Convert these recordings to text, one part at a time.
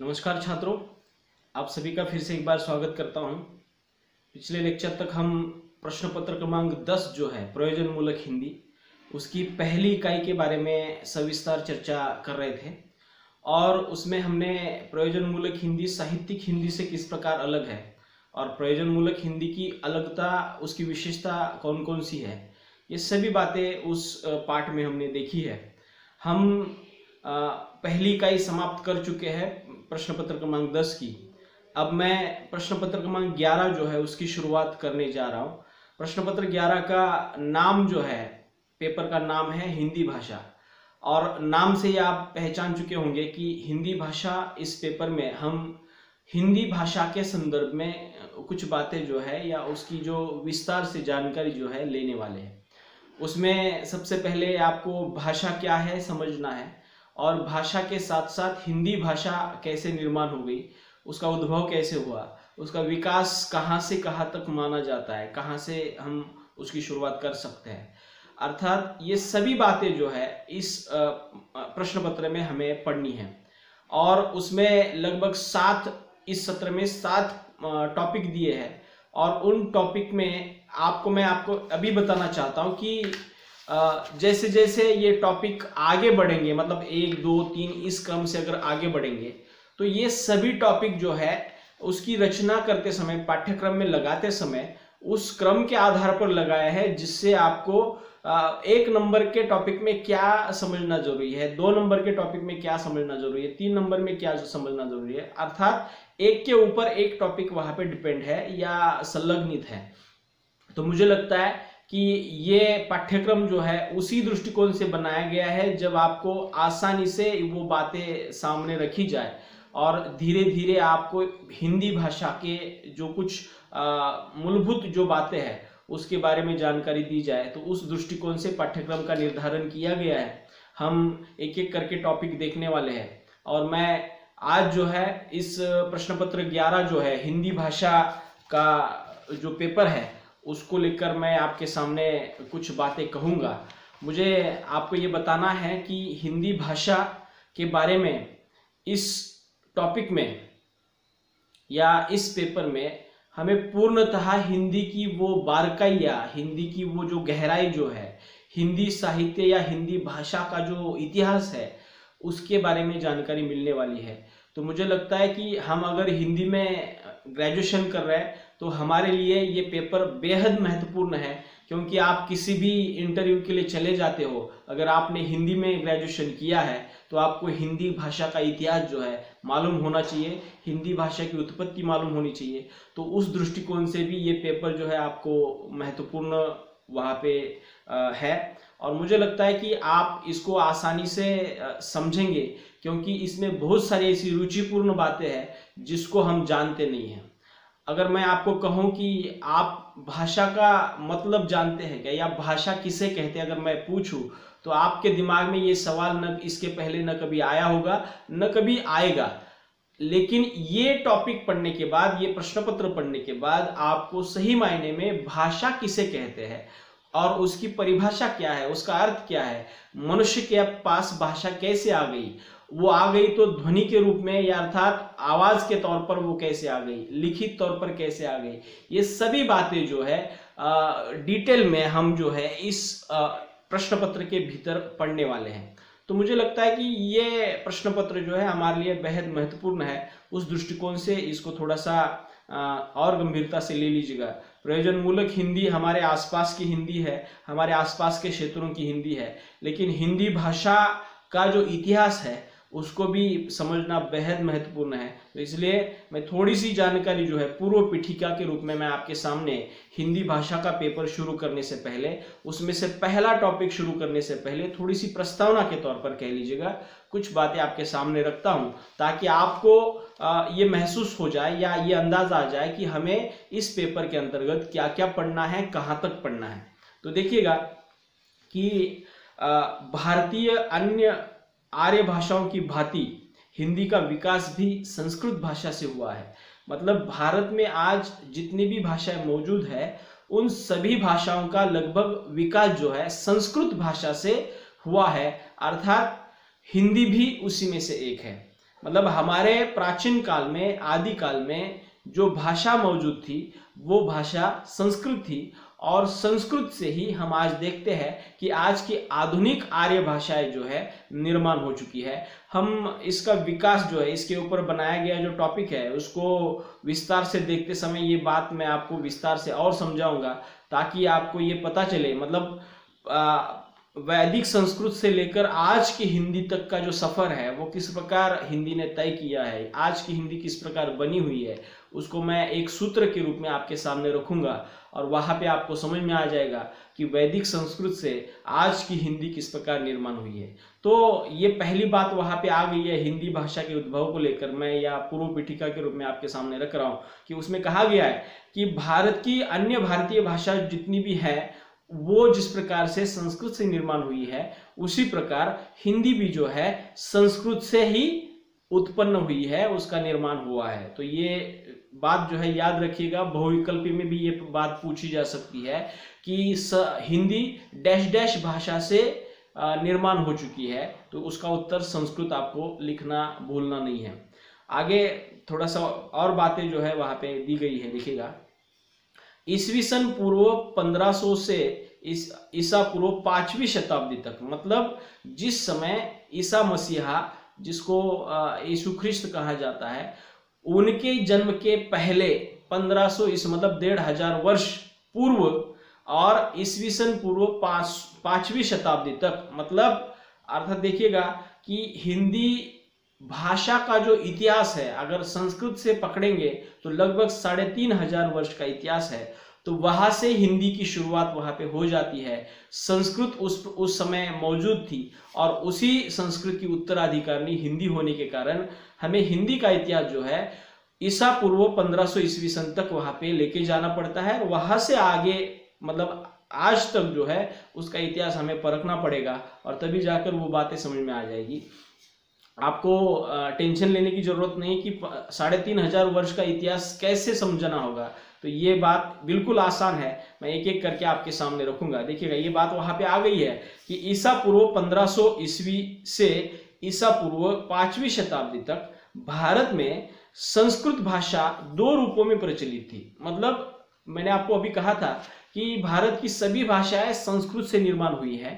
नमस्कार छात्रों, आप सभी का फिर से एक बार स्वागत करता हूं। पिछले लेक्चर तक हम प्रश्न पत्र क्रमांक 10 जो है प्रयोजन मूलक हिंदी, उसकी पहली इकाई के बारे में सविस्तार चर्चा कर रहे थे और उसमें हमने प्रयोजन मूलक हिंदी साहित्यिक हिंदी से किस प्रकार अलग है और प्रयोजन मूलक हिंदी की अलगता, उसकी विशेषता कौन कौन सी है, ये सभी बातें उस पाठ में हमने देखी है। हम पहली इकाई समाप्त कर चुके हैं प्रश्न पत्र क्रमांक 10 की। अब मैं प्रश्न पत्र क्रमांक 11 जो है उसकी शुरुआत करने जा रहा हूँ। प्रश्न पत्र 11 का नाम जो है, पेपर का नाम है हिंदी भाषा, और नाम से ही आप पहचान चुके होंगे कि हिंदी भाषा, इस पेपर में हम हिंदी भाषा के संदर्भ में कुछ बातें जो है या उसकी जो विस्तार से जानकारी जो है लेने वाले हैं। उसमें सबसे पहले आपको भाषा क्या है समझना है और भाषा के साथ साथ हिंदी भाषा कैसे निर्माण हो गई, उसका उद्भव कैसे हुआ, उसका विकास कहाँ से कहाँ तक माना जाता है, कहाँ से हम उसकी शुरुआत कर सकते हैं। अर्थात ये सभी बातें जो है इस प्रश्न पत्र में हमें पढ़नी है और उसमें लगभग 7, इस सत्र में 7 टॉपिक दिए हैं और उन टॉपिक में मैं आपको अभी बताना चाहता हूँ कि जैसे जैसे ये टॉपिक आगे बढ़ेंगे, मतलब 1, 2, 3 इस क्रम से अगर आगे बढ़ेंगे तो ये सभी टॉपिक जो है उसकी रचना करते समय, पाठ्यक्रम में लगाते समय उस क्रम के आधार पर लगाया है, जिससे आपको 1 नंबर के टॉपिक में क्या समझना जरूरी है, 2 नंबर के टॉपिक में क्या समझना जरूरी है, 3 नंबर में क्या समझना जरूरी है। अर्थात एक के ऊपर एक टॉपिक वहां पे डिपेंड है या संलग्नित है। तो मुझे लगता है कि ये पाठ्यक्रम जो है उसी दृष्टिकोण से बनाया गया है, जब आपको आसानी से वो बातें सामने रखी जाए और धीरे धीरे आपको हिंदी भाषा के जो कुछ मूलभूत जो बातें हैं उसके बारे में जानकारी दी जाए, तो उस दृष्टिकोण से पाठ्यक्रम का निर्धारण किया गया है। हम एक एक करके टॉपिक देखने वाले हैं और मैं आज जो है इस प्रश्न पत्र 11 जो है हिंदी भाषा का जो पेपर है उसको लेकर मैं आपके सामने कुछ बातें कहूँगा। मुझे आपको ये बताना है कि हिंदी भाषा के बारे में इस टॉपिक में या इस पेपर में हमें पूर्णतः हिंदी की वो बारकाइयाँ, हिंदी की वो जो गहराई जो है, हिंदी साहित्य या हिंदी भाषा का जो इतिहास है उसके बारे में जानकारी मिलने वाली है। तो मुझे लगता है कि हम अगर हिंदी में ग्रेजुएशन कर रहे हैं तो हमारे लिए ये पेपर बेहद महत्वपूर्ण है, क्योंकि आप किसी भी इंटरव्यू के लिए चले जाते हो, अगर आपने हिंदी में ग्रेजुएशन किया है तो आपको हिंदी भाषा का इतिहास जो है मालूम होना चाहिए, हिंदी भाषा की उत्पत्ति मालूम होनी चाहिए। तो उस दृष्टिकोण से भी ये पेपर जो है आपको महत्वपूर्ण वहाँ पे है और मुझे लगता है कि आप इसको आसानी से समझेंगे, क्योंकि इसमें बहुत सारी ऐसी रुचिपूर्ण बातें हैं जिसको हम जानते नहीं हैं। अगर मैं आपको कहूं कि आप भाषा का मतलब जानते हैं क्या, या भाषा किसे कहते हैं, अगर मैं पूछूं तो आपके दिमाग में ये सवाल न इसके पहले न कभी आया होगा न कभी आएगा। लेकिन ये टॉपिक पढ़ने के बाद, ये प्रश्न पत्र पढ़ने के बाद आपको सही मायने में भाषा किसे कहते हैं और उसकी परिभाषा क्या है, उसका अर्थ क्या है, मनुष्य के पास भाषा कैसे आ गई, वो आ गई तो ध्वनि के रूप में या अर्थात आवाज के तौर पर वो कैसे आ गई, लिखित तौर पर कैसे आ गई, ये सभी बातें जो है डिटेल में हम जो है इस प्रश्न पत्र के भीतर पढ़ने वाले हैं। तो मुझे लगता है कि ये प्रश्न पत्र जो है हमारे लिए बेहद महत्वपूर्ण है। उस दृष्टिकोण से इसको थोड़ा सा और गंभीरता से ले लीजिएगा। प्रयोजन मूलक हिंदी हमारे आसपास की हिंदी है, हमारे आसपास के क्षेत्रों की हिंदी है, लेकिन हिंदी भाषा का जो इतिहास है उसको भी समझना बेहद महत्वपूर्ण है। तो इसलिए मैं थोड़ी सी जानकारी जो है पूर्व पीठिका के रूप में मैं आपके सामने हिंदी भाषा का पेपर शुरू करने से पहले, उसमें से पहला टॉपिक शुरू करने से पहले थोड़ी सी प्रस्तावना के तौर पर कह लीजिएगा, कुछ बातें आपके सामने रखता हूं ताकि आपको ये महसूस हो जाए या ये अंदाज आ जाए कि हमें इस पेपर के अंतर्गत क्या क्या पढ़ना है, कहाँ तक पढ़ना है। तो देखिएगा कि भारतीय अन्य आर्य भाषाओं की भांति हिंदी का विकास भी संस्कृत भाषा से हुआ है। मतलब भारत में आज जितनी भी भाषाएं मौजूद है उन सभी भाषाओं का लगभग विकास जो है संस्कृत भाषा से हुआ है, अर्थात हिंदी भी उसी में से एक है। मतलब हमारे प्राचीन काल में, आदि काल में जो भाषा मौजूद थी वो भाषा संस्कृत थी, और संस्कृत से ही हम आज देखते हैं कि आज की आधुनिक आर्य भाषाएं जो है निर्माण हो चुकी है। हम इसका विकास जो है, इसके ऊपर बनाया गया जो टॉपिक है उसको विस्तार से देखते समय ये बात मैं आपको विस्तार से और समझाऊंगा, ताकि आपको ये पता चले मतलब वैदिक संस्कृत से लेकर आज की हिंदी तक का जो सफर है वो किस प्रकार हिंदी ने तय किया है, आज की हिंदी किस प्रकार बनी हुई है, उसको मैं एक सूत्र के रूप में आपके सामने रखूंगा, और वहां पे आपको समझ में आ जाएगा कि वैदिक संस्कृत से आज की हिंदी किस प्रकार निर्माण हुई है। तो ये पहली बात वहां पे आ गई है हिंदी भाषा के उद्भव को लेकर, मैं या पूर्व पीठिका के रूप में आपके सामने रख रहा हूँ कि उसमें कहा गया है कि भारत की अन्य भारतीय भाषा जितनी भी है वो जिस प्रकार से संस्कृत से निर्माण हुई है, उसी प्रकार हिंदी भी जो है संस्कृत से ही उत्पन्न हुई है, उसका निर्माण हुआ है। तो ये बात जो है याद रखिएगा, बहुविकल्पी में भी ये बात पूछी जा सकती है कि हिंदी डैश डैश भाषा से निर्माण हो चुकी है, तो उसका उत्तर संस्कृत आपको लिखना भूलना नहीं है। आगे थोड़ा सा और बातें जो है वहां पे दी गई है, देखिएगा। ईस्वी सन पूर्व 1500 से ईसा पूर्व 5वीं शताब्दी तक, मतलब जिस समय ईसा मसीहा, जिसको यीशु ख्रिस्त कहा जाता है, उनके जन्म के पहले 1500 ईसा मतलब 1500 वर्ष पूर्व, और ईस्वी सन पूर्व 5वीं शताब्दी तक, मतलब अर्थात देखिएगा कि हिंदी भाषा का जो इतिहास है अगर संस्कृत से पकड़ेंगे तो लगभग 3500 वर्ष का इतिहास है। तो वहां से हिंदी की शुरुआत वहां पे हो जाती है। संस्कृत उस समय मौजूद थी, और उसी संस्कृत की उत्तराधिकारी हिंदी होने के कारण हमें हिंदी का इतिहास जो है ईसा पूर्व 1500 ईस्वी सन तक वहां पे लेके जाना पड़ता है, और वहां से आगे मतलब आज तक जो है उसका इतिहास हमें परखना पड़ेगा, और तभी जाकर वो बातें समझ में आ जाएगी। आपको टेंशन लेने की जरूरत नहीं कि 3500 वर्ष का इतिहास कैसे समझना होगा, तो ये बात बिल्कुल आसान है, मैं एक एक करके आपके सामने रखूंगा। देखिएगा ये बात वहां पे आ गई है कि ईसा पूर्व 1500 ईस्वी से ईसा पूर्व 5वीं शताब्दी तक भारत में संस्कृत भाषा 2 रूपों में प्रचलित थी। मतलब मैंने आपको अभी कहा था कि भारत की सभी भाषाएं संस्कृत से निर्माण हुई है,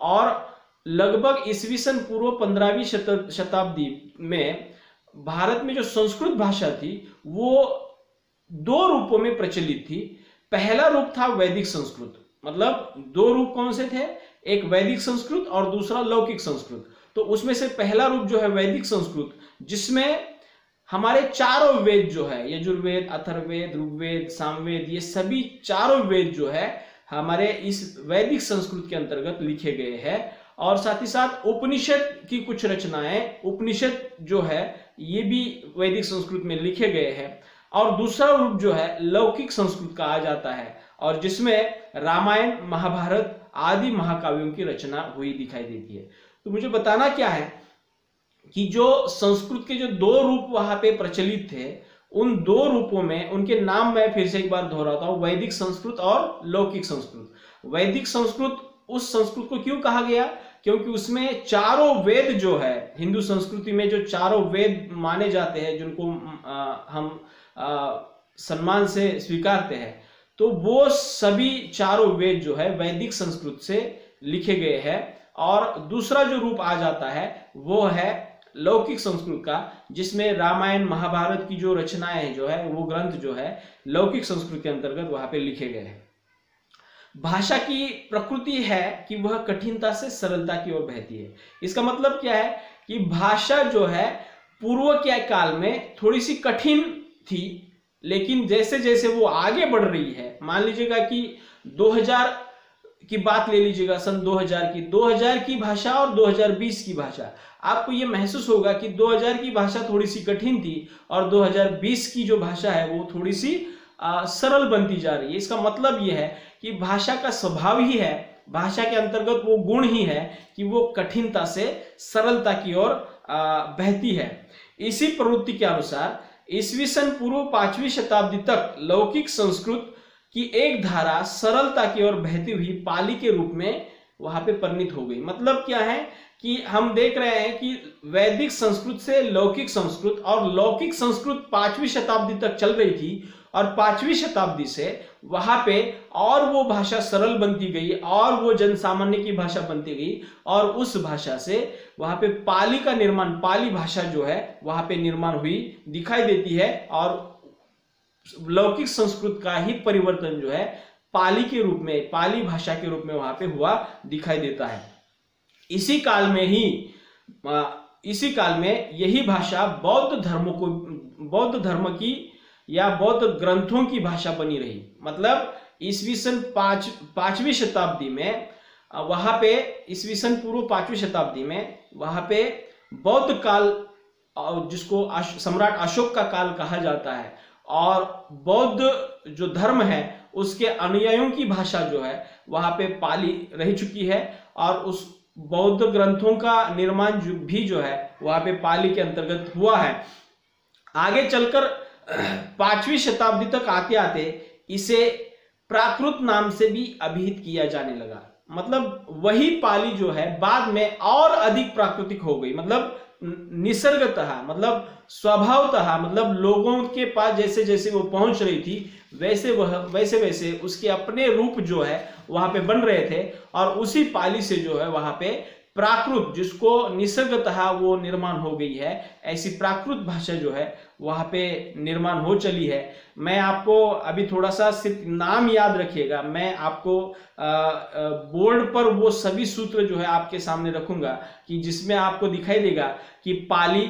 और लगभग ईस्वी सन पूर्व 15वीं शताब्दी में भारत में जो संस्कृत भाषा थी वो 2 रूपों में प्रचलित थी। पहला रूप था वैदिक संस्कृत, मतलब 2 रूप कौन से थे, एक वैदिक संस्कृत और दूसरा लौकिक संस्कृत। तो उसमें से पहला रूप जो है वैदिक संस्कृत, जिसमें हमारे चारों वेद जो है, यजुर्वेद, अथर्ववेद, ऋग्वेद, सामवेद, ये सभी चारों वेद जो है हमारे इस वैदिक संस्कृत के अंतर्गत लिखे गए हैं, और साथ ही साथ उपनिषद की कुछ रचनाएं, उपनिषद जो है ये भी वैदिक संस्कृत में लिखे गए हैं। और दूसरा रूप जो है लौकिक संस्कृत का आ जाता है, और जिसमें रामायण, महाभारत आदि महाकाव्यों की रचना हुई दिखाई देती है। तो मुझे बताना क्या है कि जो संस्कृत के जो 2 रूप वहां पे प्रचलित थे, उन 2 रूपों में उनके नाम मैं फिर से एक बार दोहराता हूं, वैदिक संस्कृत और लौकिक संस्कृत। वैदिक संस्कृत उस संस्कृत को क्यों कहा गया, क्योंकि उसमें चारों वेद जो है, हिंदू संस्कृति में जो चारों वेद माने जाते हैं, जिनको हम सम्मान से स्वीकारते हैं, तो वो सभी चारों वेद जो है वैदिक संस्कृत से लिखे गए हैं। और दूसरा जो रूप आ जाता है वो है लौकिक संस्कृत का, जिसमें रामायण, महाभारत की जो रचनाएं जो है, वो ग्रंथ जो है लौकिक संस्कृत के अंतर्गत वहां पे लिखे गए हैं। भाषा की प्रकृति है कि वह कठिनता से सरलता की ओर बहती है। इसका मतलब क्या है कि भाषा जो है पूर्व के काल में थोड़ी सी कठिन थी, लेकिन जैसे जैसे वो आगे बढ़ रही है, मान लीजिएगा कि 2000 की बात ले लीजिएगा, सन 2000 की भाषा और 2020 की भाषा, आपको ये महसूस होगा कि 2000 की भाषा थोड़ी सी कठिन थी और 2020 की जो भाषा है वो थोड़ी सी सरल बनती जा रही है। इसका मतलब ये है कि भाषा का स्वभाव ही है, भाषा के अंतर्गत वो गुण ही है कि वो कठिनता से सरलता की ओर बहती है। इसी प्रवृत्ति के अनुसार ईस्वी सन पूर्व 5वीं शताब्दी तक लौकिक संस्कृत की एक धारा सरलता की ओर बहती हुई पाली के रूप में वहां पे परिणित हो गई। मतलब क्या है कि हम देख रहे हैं कि वैदिक संस्कृत से लौकिक संस्कृत, और लौकिक संस्कृत 5वीं शताब्दी तक चल रही थी, और 5वीं शताब्दी से वहां पे और वो भाषा सरल बनती गई और वो जन सामान्य की भाषा बनती गई, और उस भाषा से वहां पे पाली का निर्माण, पाली भाषा जो है वहां पे निर्माण हुई दिखाई देती है, और लौकिक संस्कृत का ही परिवर्तन जो है पाली के रूप में, पाली भाषा के रूप में वहां पे हुआ दिखाई देता है। इसी काल में यही भाषा बौद्ध धर्म की या बौद्ध ग्रंथों की भाषा बनी रही। मतलब ईस्वीसन 5वीं शताब्दी में वहां पे, ईस्वीसन पूर्व 5वीं शताब्दी में वहां पे बौद्ध काल, जिसको सम्राट अशोक का काल कहा जाता है, और बौद्ध जो धर्म है उसके अनुयायियों की भाषा जो है वहां पे पाली रह चुकी है, और उस बौद्ध ग्रंथों का निर्माण भी जो है वहां पे पाली के अंतर्गत हुआ है। आगे चलकर 5वीं शताब्दी तक आते आते इसे प्राकृत नाम से भी अभिहित किया जाने लगा। मतलब वही पाली जो है बाद में और अधिक प्राकृतिक हो गई, मतलब निसर्गतः, मतलब स्वभावतः, मतलब लोगों के पास जैसे जैसे वो पहुंच रही थी वैसे वैसे उसके अपने रूप जो है वहां पे बन रहे थे, और उसी पाली से जो है वहां पे प्राकृत, जिसको निसर्गतः वो निर्माण हो गई है, ऐसी प्राकृत भाषा जो है वहां पे निर्माण हो चली है। मैं आपको अभी थोड़ा सा सिर्फ नाम याद रखिएगा, मैं आपको बोर्ड पर वो सभी सूत्र जो है आपके सामने रखूंगा कि जिसमें आपको दिखाई देगा कि पाली,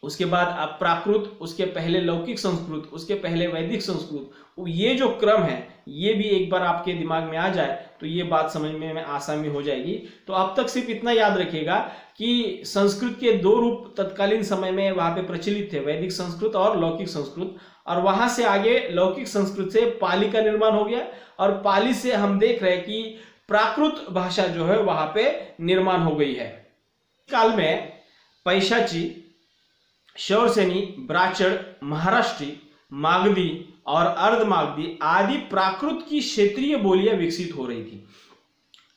उसके बाद आप प्राकृत, उसके पहले लौकिक संस्कृत, उसके पहले वैदिक संस्कृत, ये जो क्रम है ये भी एक बार आपके दिमाग में आ जाए तो ये बात समझने में आसानी हो जाएगी। तो अब तक सिर्फ इतना याद रखिएगा कि संस्कृत के 2 रूप तत्कालीन समय में वहां पे प्रचलित थे, वैदिक संस्कृत और लौकिक संस्कृत, और वहां से आगे लौकिक संस्कृत से पाली का निर्माण हो गया, और पाली से हम देख रहे हैं कि प्राकृत भाषा जो है वहां पे निर्माण हो गई है। काल में पैशाची, शौरसेनी, ब्राह्मण, महाराष्ट्री, मागधी और अर्धमागधी आदि प्राकृत की क्षेत्रीय बोलियां विकसित हो रही थी।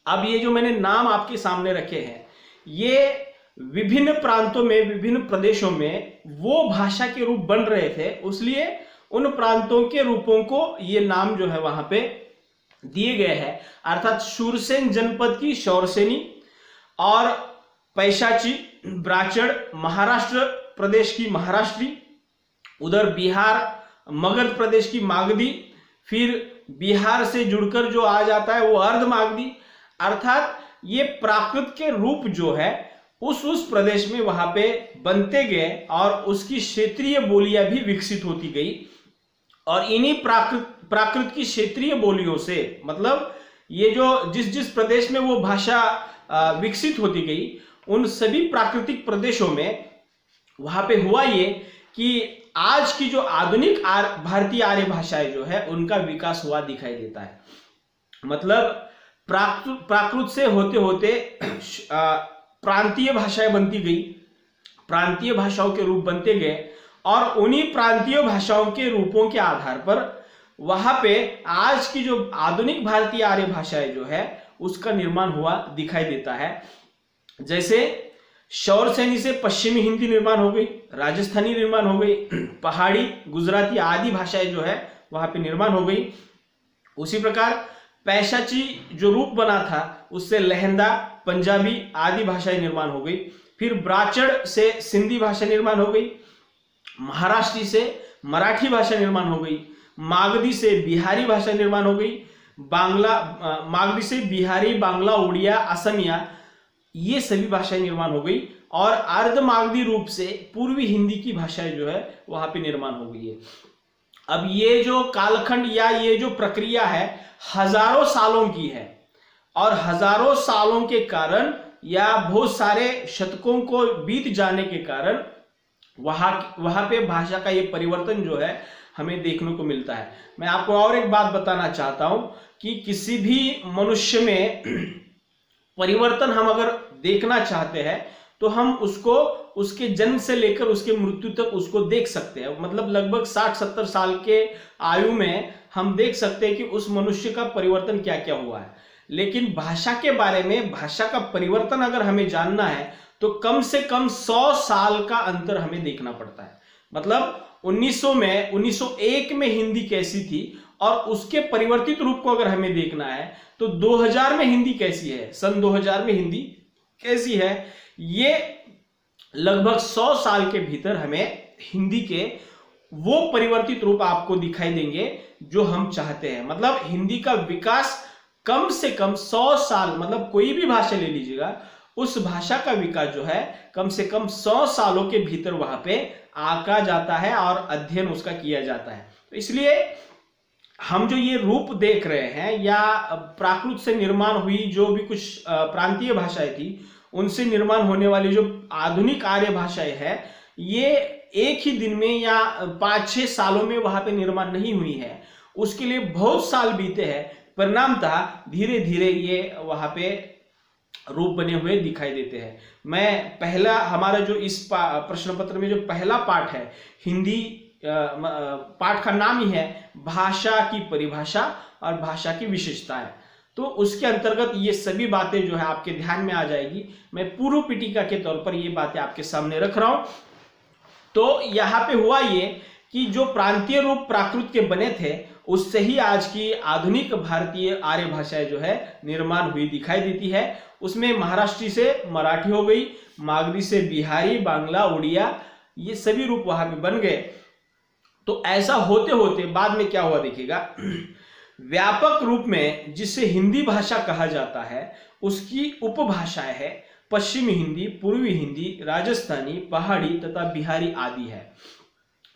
अब ये जो मैंने नाम आपके सामने रखे हैं, ये विभिन्न प्रांतों में, विभिन्न प्रदेशों में वो भाषा के रूप बन रहे थे, इसलिए उन प्रांतों के रूपों को ये नाम जो है वहां पे दिए गए हैं। अर्थात शूरसेन जनपद की शौरसेनी, और पैशाची, ब्राह्मण, महाराष्ट्र प्रदेश की महाराष्ट्री, उधर बिहार मगध प्रदेश की मागधी, फिर बिहार से जुड़कर जो आ जाता है वो अर्धमागधी। अर्थात ये प्राकृत के रूप जो है उस प्रदेश में वहां पे बनते गए, और उसकी क्षेत्रीय बोलियां भी विकसित होती गई, और इन्हीं प्राकृत की क्षेत्रीय बोलियों से, मतलब ये जो जिस प्रदेश में वो भाषा विकसित होती गई, उन सभी प्राकृतिक प्रदेशों में वहां पे हुआ ये कि आज की जो आधुनिक भारतीय आर्य भाषाएं जो है उनका विकास हुआ दिखाई देता है। मतलब प्राकृत से होते होते प्रांतीय भाषाएं बनती गई, प्रांतीय भाषाओं के रूप बनते गए, और उन्हीं प्रांतीय भाषाओं के रूपों के आधार पर वहां पे आज की जो आधुनिक भारतीय आर्य भाषाएं जो है उसका निर्माण हुआ दिखाई देता है। जैसे शौरसेनी से पश्चिमी हिंदी निर्माण हो गई, राजस्थानी निर्माण हो गई, पहाड़ी, गुजराती आदि भाषाएं जो है वहां पे निर्माण हो गई। उसी प्रकार पैशाची जो रूप बना था उससे लहंदा, पंजाबी आदि भाषाएं निर्माण हो गई। फिर ब्राह्मण से सिंधी भाषा निर्माण हो गई, महाराष्ट्री से मराठी भाषा निर्माण हो गई, मागधी से बिहारी भाषा निर्माण हो गई, मागधी से बिहारी, बांग्ला, उड़िया, असमिया, ये सभी भाषाएं निर्माण हो गई, और अर्धमागधी रूप से पूर्वी हिंदी की भाषाएं जो है वहां पे निर्माण हो गई है। अब ये जो कालखंड या ये जो प्रक्रिया है हजारों सालों की है, और हजारों सालों के कारण या बहुत सारे शतकों को बीत जाने के कारण वहां पे भाषा का ये परिवर्तन जो है हमें देखने को मिलता है। मैं आपको और एक बात बताना चाहता हूं कि किसी भी मनुष्य में परिवर्तन हम अगर देखना चाहते हैं तो हम उसको उसके जन्म से लेकर उसके मृत्यु तक उसको देख सकते हैं। मतलब लगभग 60-70 साल के आयु में हम देख सकते हैं कि उस मनुष्य का परिवर्तन क्या क्या हुआ है। लेकिन भाषा के बारे में, भाषा का परिवर्तन अगर हमें जानना है तो कम से कम 100 साल का अंतर हमें देखना पड़ता है। मतलब 1901 में हिंदी कैसी थी और उसके परिवर्तित रूप को अगर हमें देखना है तो 2000 में हिंदी कैसी है, सन 2000 में हिंदी कैसी है, ये लगभग 100 साल के भीतर हमें हिंदी के वो परिवर्तित रूप आपको दिखाई देंगे जो हम चाहते हैं। मतलब हिंदी का विकास कम से कम 100 साल, मतलब कोई भी भाषा ले लीजिएगा, उस भाषा का विकास जो है कम से कम 100 सालों के भीतर वहां पे आका जाता है और अध्ययन उसका किया जाता है। तो इसलिए हम जो ये रूप देख रहे हैं या प्राकृत से निर्माण हुई जो भी कुछ प्रांतीय भाषाएं थी, उनसे निर्माण होने वाली जो आधुनिक आर्य भाषाएं हैं, ये एक ही दिन में या 5-6 सालों में वहां पे निर्माण नहीं हुई है, उसके लिए बहुत साल बीते हैं। परिणामतः धीरे धीरे ये वहां पे रूप बने हुए दिखाई देते हैं। मैं पहला, हमारा जो इस प्रश्न पत्र में जो पहला पाठ है, हिंदी पाठ का नाम ही है भाषा की परिभाषा और भाषा की विशेषताएं, तो उसके अंतर्गत ये सभी बातें जो है आपके ध्यान में आ जाएगी। मैं पूर्व पीठिका के तौर पर ये बातें आपके सामने रख रहा हूं। तो यहाँ पे हुआ ये कि जो प्रांतीय रूप प्राकृत के बने थे, उससे ही आज की आधुनिक भारतीय आर्य भाषाएं जो है निर्माण हुई दिखाई देती है। उसमें महाराष्ट्री से मराठी हो गई, मागधी से बिहारी, बांग्ला, उड़िया, ये सभी रूप वहां पे बन गए। तो ऐसा होते होते बाद में क्या हुआ देखिएगा, व्यापक रूप में जिसे हिंदी भाषा कहा जाता है उसकी उपभाषाएं है पश्चिमी हिंदी, पूर्वी हिंदी, राजस्थानी, पहाड़ी तथा बिहारी आदि है।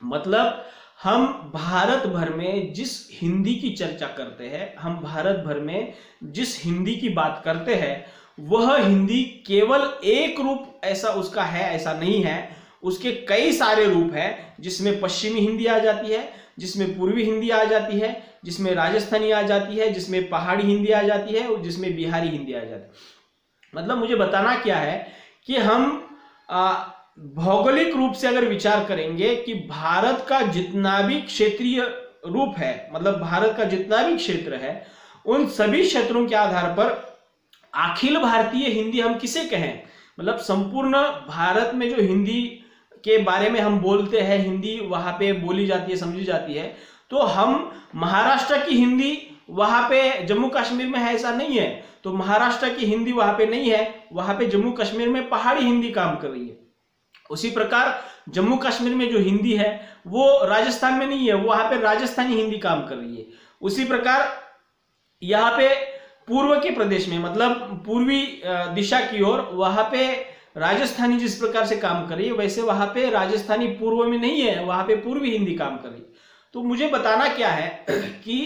मतलब हम भारत भर में जिस हिंदी की चर्चा करते हैं, हम भारत भर में जिस हिंदी की बात करते हैं, वह हिंदी केवल एक रूप ऐसा उसका है ऐसा नहीं है, उसके कई सारे रूप हैं, जिसमें पश्चिमी हिंदी आ जाती है, जिसमें पूर्वी हिंदी आ जाती है, जिसमें राजस्थानी आ जाती है, जिसमें पहाड़ी हिंदी आ जाती है और जिसमें बिहारी हिंदी आ जाती है। मतलब मुझे बताना क्या है कि हम भौगोलिक रूप से अगर विचार करेंगे कि भारत का जितना भी क्षेत्रीय रूप है, मतलब भारत का जितना भी क्षेत्र है, उन सभी क्षेत्रों के आधार पर अखिल भारतीय हिंदी हम किसे कहें, मतलब संपूर्ण भारत में जो हिंदी के बारे में हम बोलते हैं, हिंदी वहां पे बोली जाती है, समझी जाती है, तो हम महाराष्ट्र की हिंदी वहां पे जम्मू कश्मीर में है ऐसा नहीं है, तो महाराष्ट्र की हिंदी वहां पे नहीं है, वहां पे जम्मू कश्मीर में पहाड़ी हिंदी काम कर रही है। उसी प्रकार जम्मू कश्मीर में जो हिंदी है वो राजस्थान में नहीं है, वहां पे राजस्थानी हिंदी काम कर रही है। उसी प्रकार यहाँ पे पूर्व के प्रदेश में, मतलब पूर्वी दिशा की ओर, वहां पे राजस्थानी जिस प्रकार से काम कर रही है, वैसे वहां पे राजस्थानी पूर्व में नहीं है, वहां पे पूर्वी हिंदी काम कर रही है। तो मुझे बताना क्या है कि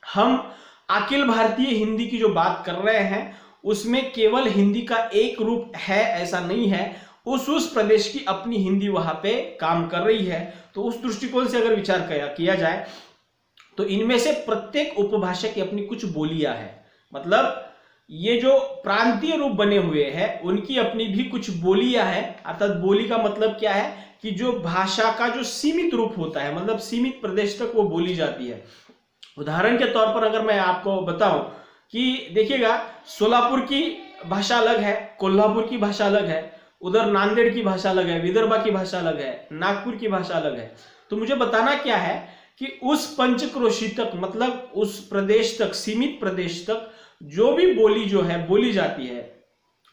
हम अखिल भारतीय हिंदी की जो बात कर रहे हैं उसमें केवल हिंदी का एक रूप है ऐसा नहीं है, उस प्रदेश की अपनी हिंदी वहां पे काम कर रही है। तो उस दृष्टिकोण से अगर विचार किया जाए तो इनमें से प्रत्येक उपभाषा की अपनी कुछ बोलियां है, मतलब ये जो प्रांतीय रूप बने हुए हैं उनकी अपनी भी कुछ बोलियां है। अर्थात बोली का मतलब क्या है कि जो भाषा का जो सीमित रूप होता है, मतलब सीमित प्रदेश तक वो बोली जाती है। उदाहरण के तौर पर अगर मैं आपको बताऊं कि देखिएगा, सोलापुर की भाषा अलग है, कोल्हापुर की भाषा अलग है, उधर नांदेड़ की भाषा अलग है, विदर्भा की भाषा अलग है, नागपुर की भाषा अलग है। तो मुझे बताना क्या है कि उस पंचक्रोशी तक, मतलब उस प्रदेश तक, सीमित प्रदेश तक जो भी बोली जो है बोली जाती है,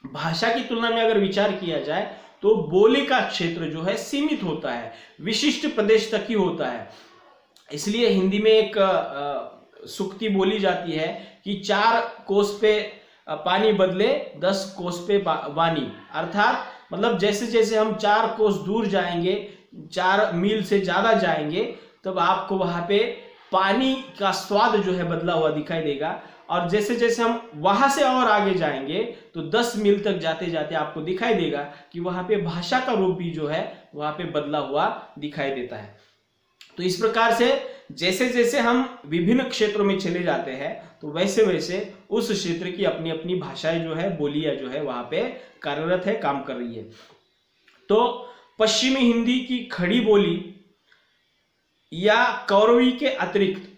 भाषा की तुलना में अगर विचार किया जाए तो बोली का क्षेत्र जो है सीमित होता है, विशिष्ट प्रदेश तक ही होता है। इसलिए हिंदी में एक सूक्ति बोली जाती है कि 4 कोस पे पानी बदले 10 कोस पे वाणी। अर्थात मतलब जैसे जैसे हम 4 कोस दूर जाएंगे, 4 मील से ज्यादा जाएंगे, तब आपको वहां पे पानी का स्वाद जो है बदला हुआ दिखाई देगा। और जैसे जैसे हम वहां से और आगे जाएंगे तो 10 मील तक जाते जाते आपको दिखाई देगा कि वहां पे भाषा का रूप भी जो है वहां पे बदला हुआ दिखाई देता है। तो इस प्रकार से जैसे जैसे हम विभिन्न क्षेत्रों में चले जाते हैं तो वैसे वैसे उस क्षेत्र की अपनी अपनी भाषाएं जो है, बोलियां जो है वहां पे कार्यरत है, काम कर रही है। तो पश्चिमी हिंदी की खड़ी बोली या कौरवी के अतिरिक्त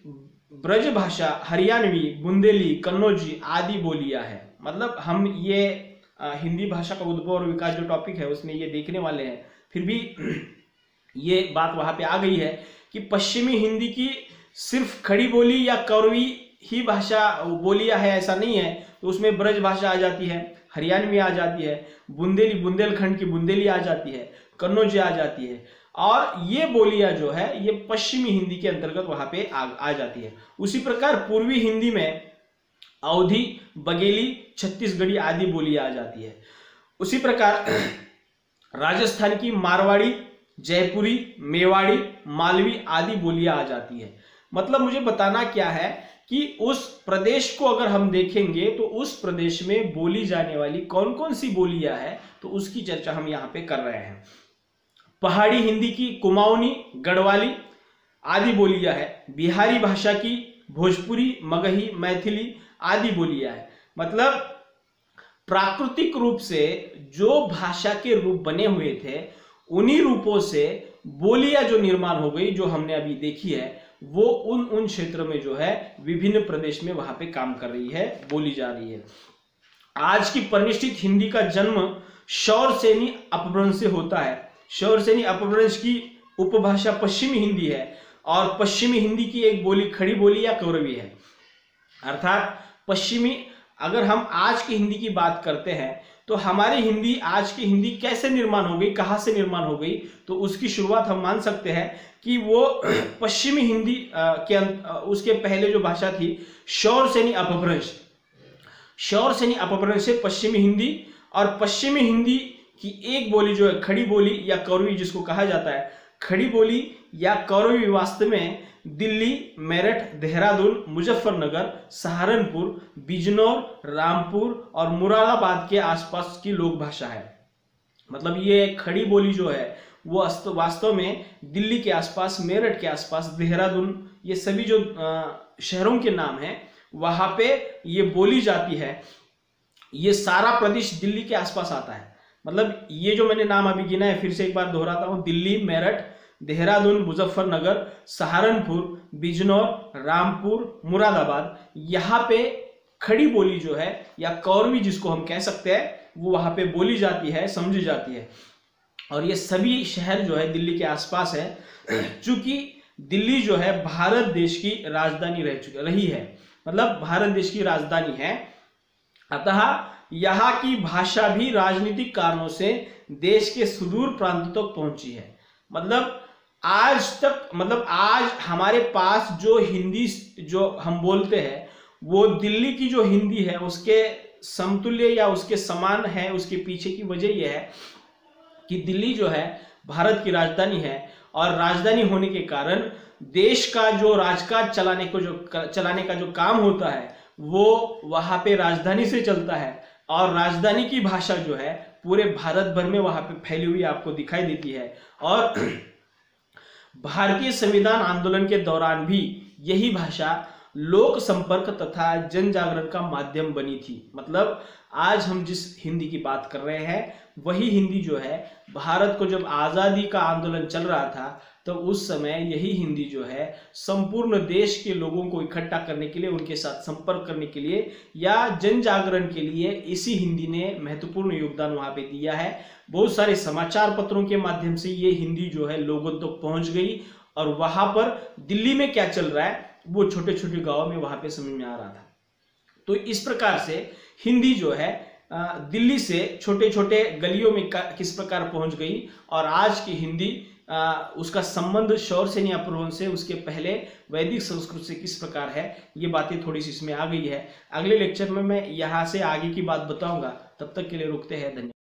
ब्रज भाषा हरियाणवी, बुंदेली, कन्नौजी आदि बोलियां है। मतलब हम ये हिंदी भाषा का उद्भव और विकास जो टॉपिक है उसमें ये देखने वाले हैं, फिर भी ये बात वहां पे आ गई है कि पश्चिमी हिंदी की सिर्फ खड़ी बोली या कौरवी ही भाषा बोलियां है ऐसा नहीं है। तो उसमें ब्रज भाषा आ जाती है, हरियाणवी आ जाती है, बुंदेली बुंदेलखंड की बुंदेली आ जाती है, कन्नौजी आ जाती है, और ये बोलियां जो है ये पश्चिमी हिंदी के अंतर्गत वहां पे आ जाती है। उसी प्रकार पूर्वी हिंदी में अवधी, बघेली, छत्तीसगढ़ी आदि बोलियां आ जाती है। उसी प्रकार राजस्थान की मारवाड़ी, जयपुरी, मेवाड़ी, मालवी आदि बोलियां आ जाती है। मतलब मुझे बताना क्या है कि उस प्रदेश को अगर हम देखेंगे तो उस प्रदेश में बोली जाने वाली कौन कौन सी बोलियां है तो उसकी चर्चा हम यहाँ पे कर रहे हैं। पहाड़ी हिंदी की कुमाऊनी, गढ़वाली आदि बोलियां है। बिहारी भाषा की भोजपुरी, मगही, मैथिली आदि बोलियां है। मतलब प्राकृतिक रूप से जो भाषा के रूप बने हुए थे उन्हीं रूपों से बोलियां जो निर्माण हो गई, जो हमने अभी देखी है, वो उन क्षेत्रों में जो है विभिन्न प्रदेश में वहां पे काम कर रही है, बोली जा रही है। आज की प्रतिष्ठित हिंदी का जन्म शौरसेनी अपभ्रंश से होता है। शौरसेनी अपभ्रंश की उपभाषा पश्चिमी हिंदी है और पश्चिमी हिंदी की एक बोली खड़ी बोली या कौरवी है। अर्थात पश्चिमी, अगर हम आज की हिंदी की बात करते हैं तो हमारी हिंदी, आज की हिंदी कैसे निर्माण हो गई, कहां से निर्माण हो गई, तो उसकी शुरुआत हम मान सकते हैं कि वो पश्चिमी हिंदी के उसके पहले जो भाषा थी शौरसेनी अपभ्रंश, शौरसेनी अपभ्रंश से पश्चिमी हिंदी, और पश्चिमी हिंदी की एक बोली जो है खड़ी बोली या कौरवी जिसको कहा जाता है। खड़ी बोली या कौरवी वास्तव में दिल्ली, मेरठ, देहरादून, मुजफ्फरनगर, सहारनपुर, बिजनौर, रामपुर और मुरादाबाद के आसपास की लोक भाषा है। मतलब ये खड़ी बोली जो है वो वास्तव में दिल्ली के आसपास, मेरठ के आसपास, देहरादून, ये सभी जो शहरों के नाम हैं वहां पे ये बोली जाती है। ये सारा प्रदेश दिल्ली के आसपास आता है। मतलब ये जो मैंने नाम अभी गिना है, फिर से एक बार दोहराता हूं, दिल्ली, मेरठ, देहरादून, मुजफ्फरनगर, सहारनपुर, बिजनौर, रामपुर, मुरादाबाद, यहाँ पे खड़ी बोली जो है या कौरवी जिसको हम कह सकते हैं वो वहां पे बोली जाती है, समझी जाती है। और ये सभी शहर जो है दिल्ली के आसपास है। चूंकि दिल्ली जो है भारत देश की राजधानी रही है, मतलब भारत देश की राजधानी है, अतः यहाँ की भाषा भी राजनीतिक कारणों से देश के सुदूर प्रांतों तक पहुंची है। मतलब आज तक, मतलब आज हमारे पास जो हिंदी जो हम बोलते हैं वो दिल्ली की जो हिंदी है उसके समतुल्य या उसके समान है। उसके पीछे की वजह यह है कि दिल्ली जो है भारत की राजधानी है और राजधानी होने के कारण देश का जो राजकाज चलाने का जो काम होता है वो वहां पे राजधानी से चलता है। और राजधानी की भाषा जो है पूरे भारत भर में वहां पे फैली हुई आपको दिखाई देती है। और भारतीय संविधान आंदोलन के दौरान भी यही भाषा लोक संपर्क तथा जन जागरण का माध्यम बनी थी। मतलब आज हम जिस हिंदी की बात कर रहे हैं वही हिंदी जो है भारत को जब आजादी का आंदोलन चल रहा था तो उस समय यही हिंदी जो है संपूर्ण देश के लोगों को इकट्ठा करने के लिए, उनके साथ संपर्क करने के लिए या जन जागरण के लिए इसी हिंदी ने महत्वपूर्ण योगदान वहां पे दिया है। बहुत सारे समाचार पत्रों के माध्यम से ये हिंदी जो है लोगों तक तो पहुंच गई और वहां पर दिल्ली में क्या चल रहा है वो छोटे छोटे गांव में वहां पे समझ में आ रहा था। तो इस प्रकार से हिंदी जो है दिल्ली से छोटे छोटे गलियों में किस प्रकार पहुंच गई और आज की हिंदी उसका संबंध शौरसेनी अपभ्रंश से, उसके पहले वैदिक संस्कृत से किस प्रकार है, ये बातें थोड़ी सी इसमें आ गई है। अगले लेक्चर में मैं यहाँ से आगे की बात बताऊंगा। तब तक के लिए रुकते हैं, धन्यवाद।